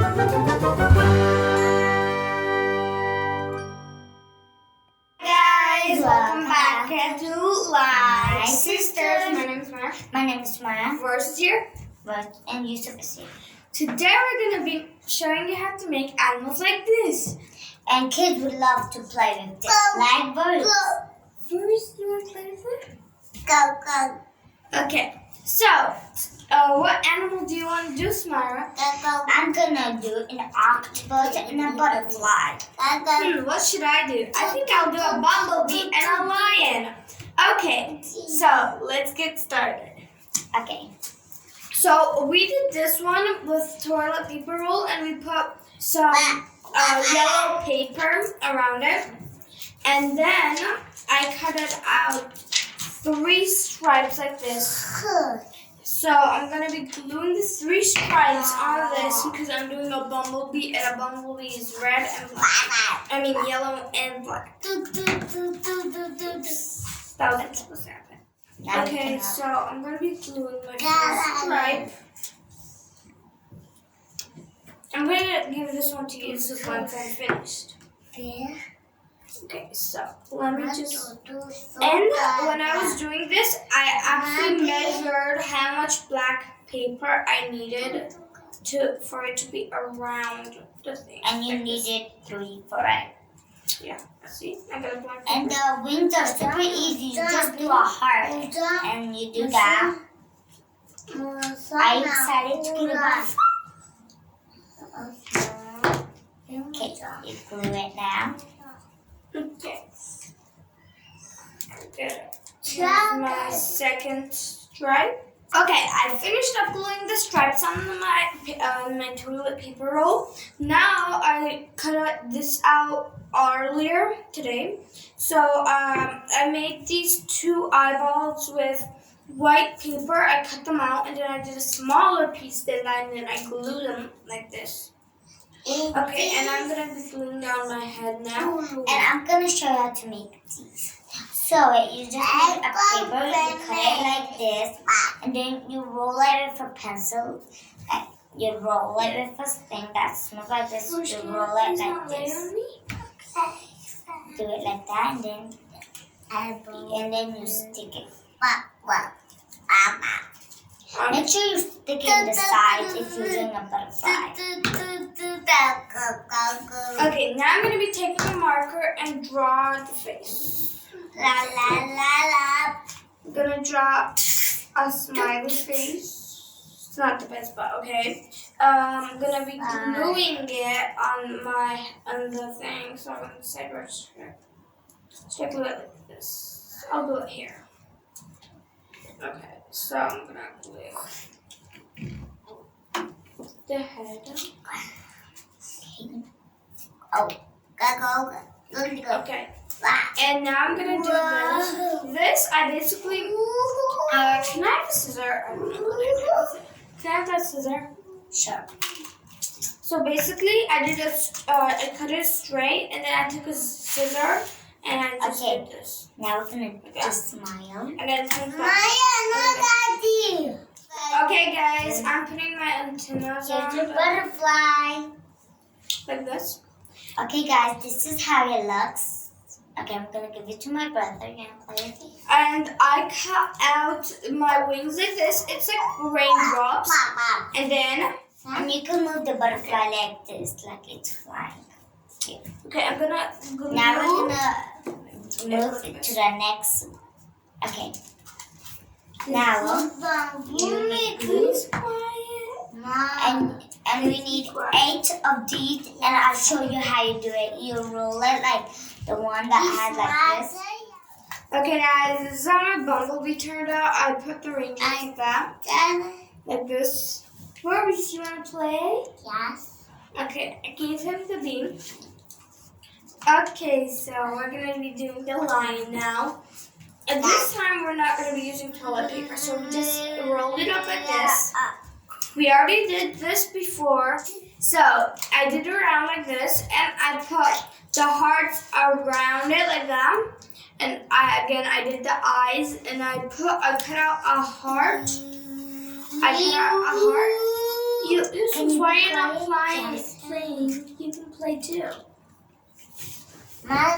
Guys, welcome back to My Sisters. My name is Mara. My name is Maryam. Verse is here. And Yusuf is here. Today we're going to be showing you how to make animals like this. And kids would love to play with this, like birds. First, you want to play with it? Go. Okay, so what animal do you want to do, Sumayra? I'm gonna do an octopus and a butterfly. What should I do? I think I'll do a bumblebee and a lion. Okay, so let's get started. Okay. So we did this one with toilet paper roll and we put some yellow paper around it. And then I cut it out 3 stripes like this. So I'm going to be gluing the 3 stripes on this because I'm doing a bumblebee and a bumblebee is red and black. I mean yellow and black. That wasn't supposed to happen. Okay, so I'm going to be gluing my first stripe. I'm going to give this one to you so once I'm finished. Okay, so let me just... And when I was doing this, I actually measured how much black paper I needed for it to be around the thing. And you needed 3 for it. Yeah, see? I got a black paper. And the wings are super easy. You just do a heart. And you do that. Are you excited to get a butterfly? Okay, you glue it now. Okay. Here's my second stripe. Okay, I finished up gluing the stripes on my toilet paper roll. Now I cut this out earlier today. So I made these 2 eyeballs with white paper. I cut them out and then I did a smaller piece than that and then I glued them like this. Okay, and I'm going to be gluing down my head now. And I'm going to show you how to make these. So you just need a paper, you cut it like this, and then you roll it with a pencil. You roll it with a thing that smells like this. You roll it like this. Do it like that, and then you stick it. Make sure you stick it in the sides if you're doing a butterfly. Okay, now I'm going to be taking a marker and draw the face. I'm going to draw a smiley face. It's not the best, but okay. I'm going to be gluing it on the thing. So I'm going to say first. So I glue it like this. I'll glue it here. Okay, so I'm going to glue the head. Okay. And now I'm going to do this. This, I basically... can I have a scissor? I don't know what I did with it. Can I have that scissor? Sure. So basically, I cut it straight, and then I took a scissor, and I just did this. Now we're going to just smile. And then okay, guys, I'm putting my antennas on. Here's your butterfly. Like this. Okay, guys, this is how it looks. Okay, I'm going to give it to my brother. Play with it. And I cut out my wings like this. It's like raindrops. And then... And you can move the butterfly like this, like it's flying. Here. Okay, I'm going to glue... Now we're going to move it to the next... Okay. Now, you need Please quiet. And we need 8 of these, and I'll show you how you do it. You roll it like the one that has like this. Okay, guys, this is how my bumblebee turned out. I put the ring like that. Like this. Where do you want to play? Yes. Okay, I gave him the beam. Okay, so we're going to be doing the lion now. And this time we're not going to be using toilet paper, so we just roll it up like this. We already did this before, so I did it around like this, and I put the hearts around it like that. And I did the eyes, and I cut out a heart. I cut out a heart. Yusuf, why are you not playing? You can play too.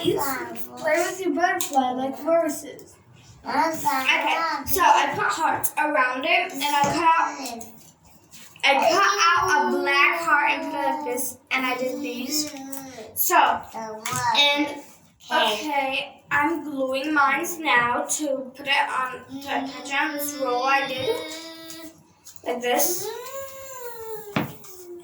Yusuf, play with your butterfly like verses. Okay, so I put hearts around it, and I cut out a black heart and put it like this, and I did these. So, and okay, I'm gluing mine now to put it on, to attach it on this roll I did, like this.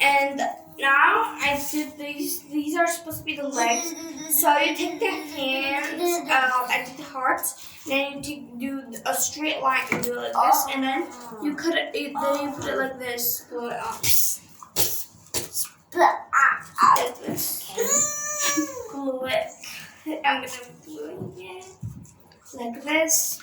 And now I did these. These are supposed to be the legs. So you take the hands, I did the hearts. Then you do a straight line and do it like this, and then you cut it. Then you put it like this. Glue it on. Like this. Glue it. I'm gonna glue it like this.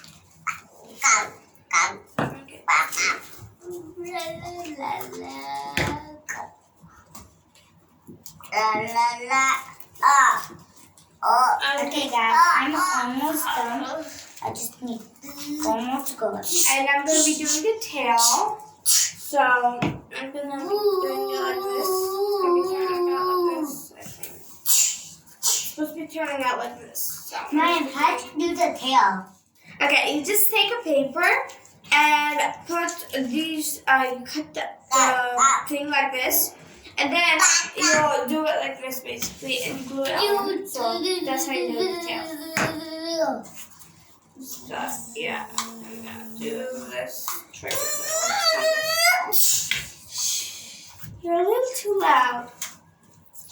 Okay. Okay, guys, I'm almost done. I just need almost to go. And I'm going to be doing the tail. So I'm going to be doing it like this. It's going to be turning out like this, I think. It's supposed to be turning out like this. So Maryam, how do you do the tail? Okay, you just take a paper and put these, you cut the thing like this. And then you'll do it like this basically and glue it on. So that's how you do the tail. So yeah, I'm gonna do this trick. You're a little too loud.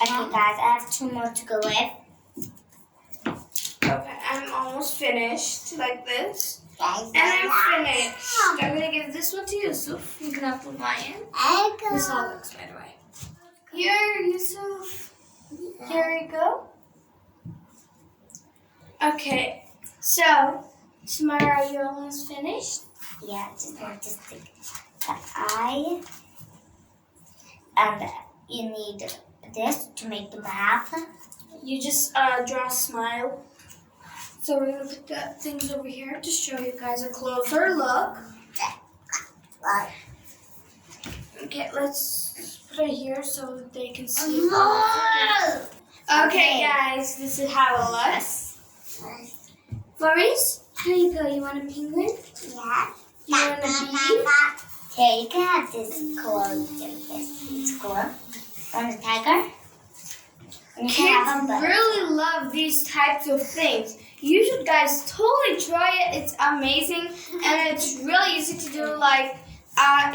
Okay, guys, I have 2 more to go with. Okay, I'm almost finished like this. Guys, And I'm finished. I'm gonna give this one to Yusuf. You can have the lion. This all looks by the way. Here, Yusuf. Here we go. Okay, so, Sumayra, are you almost finished? Yeah, just want to stick the eye. And you need this to make the mouth. You just draw a smile. So we're going to put the things over here to show you guys a closer look. Okay, let's put it here so that they can see. Okay, guys, this is how it looks. Maurice, here you go. You want a penguin? Yeah. You want a bee? Here, you can have this cool. It's cool. Want a tiger? And you can have a Kids butterfly. really love these types of things. You should guys totally try it. It's amazing and it's really easy to do. Like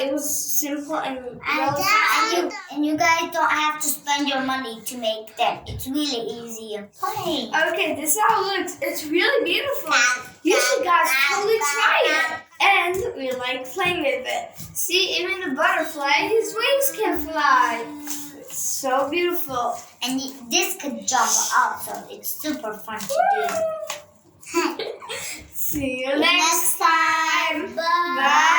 it was simple and really fun. And you guys don't have to spend your money to make that. It's really easy and plain. Okay, this is how it looks. It's really beautiful. You should guys totally try it. And we like playing with it. See, even the butterfly, his wings can fly. It's so beautiful. And this could jump out, so it's super fun to do. See you next time. Bye. Bye.